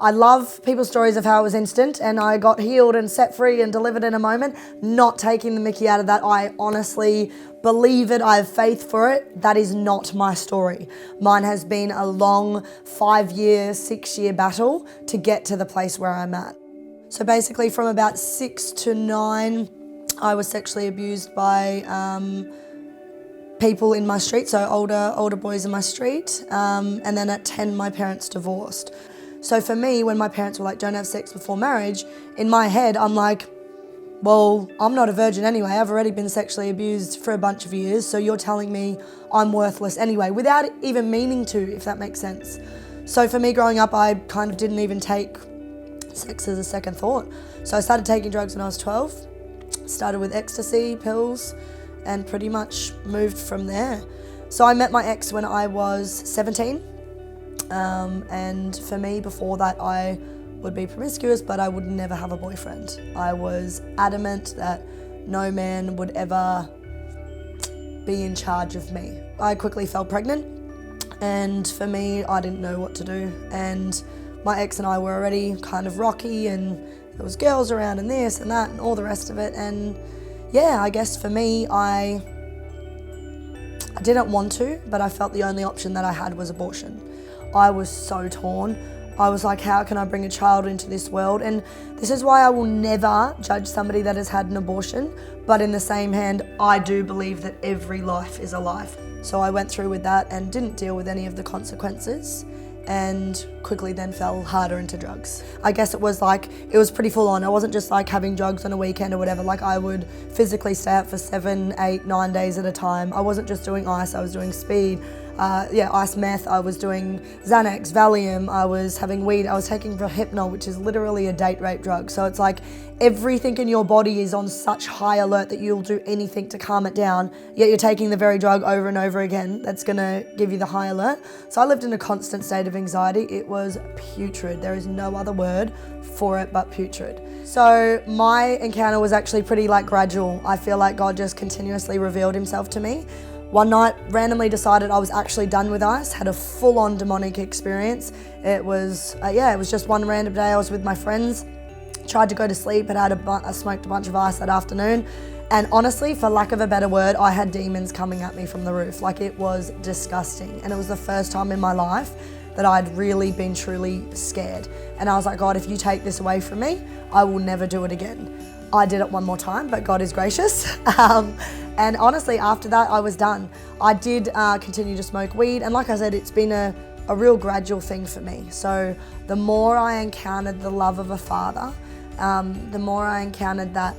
I love people's stories of how it was instant and I got healed and set free and delivered in a moment. Not taking the mickey out of that. I honestly believe it. I have faith for it. That is not my story. Mine has been a long 5-year, 6-year battle to get to the place where I'm at. So basically from about 6 to 9, I was sexually abused by people in my street, so older boys in my street. And then at 10, my parents divorced. So for me, when my parents were like, don't have sex before marriage, in my head, I'm like, well, I'm not a virgin anyway. I've already been sexually abused for a bunch of years, so you're telling me I'm worthless anyway, without even meaning to, if that makes sense. So for me growing up, I kind of didn't even take sex as a second thought. So I started taking drugs when I was 12, started with ecstasy, pills, and pretty much moved from there. So I met my ex when I was 17. And for me, before that, I would be promiscuous, but I would never have a boyfriend. I was adamant that no man would ever be in charge of me. I quickly fell pregnant, and for me, I didn't know what to do. And my ex and I were already kind of rocky, and there was girls around and this and that and all the rest of it. And yeah, I guess for me, I didn't want to, but I felt the only option that I had was abortion. I was so torn. I was like, how can I bring a child into this world? And this is why I will never judge somebody that has had an abortion. But in the same hand, I do believe that every life is a life. So I went through with that and didn't deal with any of the consequences, and quickly then fell harder into drugs. I guess it was pretty full on. I wasn't just like having drugs on a weekend or whatever. Like I would physically stay out for 7, 8, 9 days at a time. I wasn't just doing ice, I was doing speed. Ice meth, I was doing Xanax, Valium, I was having weed, I was taking Hypnol, which is literally a date rape drug. So it's like everything in your body is on such high alert that you'll do anything to calm it down, yet you're taking the very drug over and over again that's gonna give you the high alert. So I lived in a constant state of anxiety. It was putrid. There is no other word for it but putrid. So my encounter was actually pretty gradual. I feel like God just continuously revealed himself to me. One night, randomly decided I was actually done with ice, had a full-on demonic experience. It was just one random day. I was with my friends, tried to go to sleep, but I smoked a bunch of ice that afternoon. And honestly, for lack of a better word, I had demons coming at me from the roof. It was disgusting. And it was the first time in my life that I'd really been truly scared. And I was like, God, if you take this away from me, I will never do it again. I did it one more time, but God is gracious. And honestly, after that, I was done. I did continue to smoke weed. And like I said, it's been a real gradual thing for me. So the more I encountered the love of a father, the more I encountered that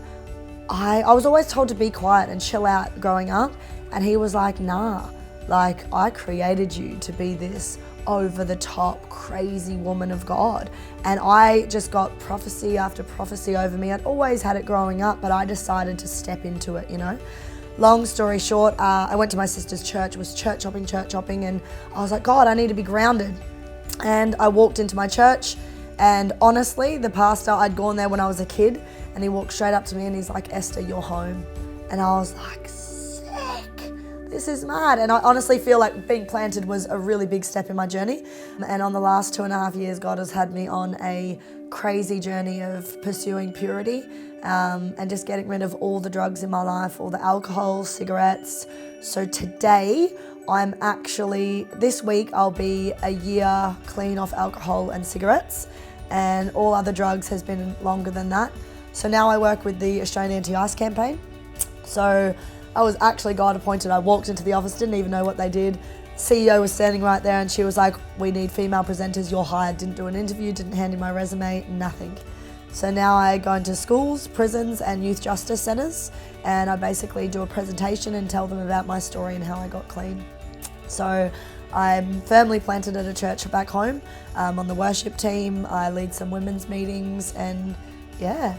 I was always told to be quiet and chill out growing up. And he was like, nah, I created you to be this over the top, crazy woman of God. And I just got prophecy after prophecy over me. I'd always had it growing up, but I decided to step into it, Long story short, I went to my sister's church, was church hopping, and I was like, God, I need to be grounded. And I walked into my church, and honestly, the pastor, I'd gone there when I was a kid, and he walked straight up to me and he's like, Esther, you're home. And I was like, sick, this is mad. And I honestly feel like being planted was a really big step in my journey. And on the last 2.5 years, God has had me on a crazy journey of pursuing purity, and just getting rid of all the drugs in my life, all the alcohol, cigarettes. So today, this week, I'll be a year clean off alcohol and cigarettes, and all other drugs has been longer than that. So now I work with the Australian Anti-Ice campaign. So I was actually God appointed. I walked into the office, didn't even know what they did. CEO was standing right there and she was like, we need female presenters, you're hired. Didn't do an interview, didn't hand in my resume, nothing. So now I go into schools, prisons and youth justice centres, and I basically do a presentation and tell them about my story and how I got clean. So I'm firmly planted at a church back home. On the worship team, I lead some women's meetings, and yeah,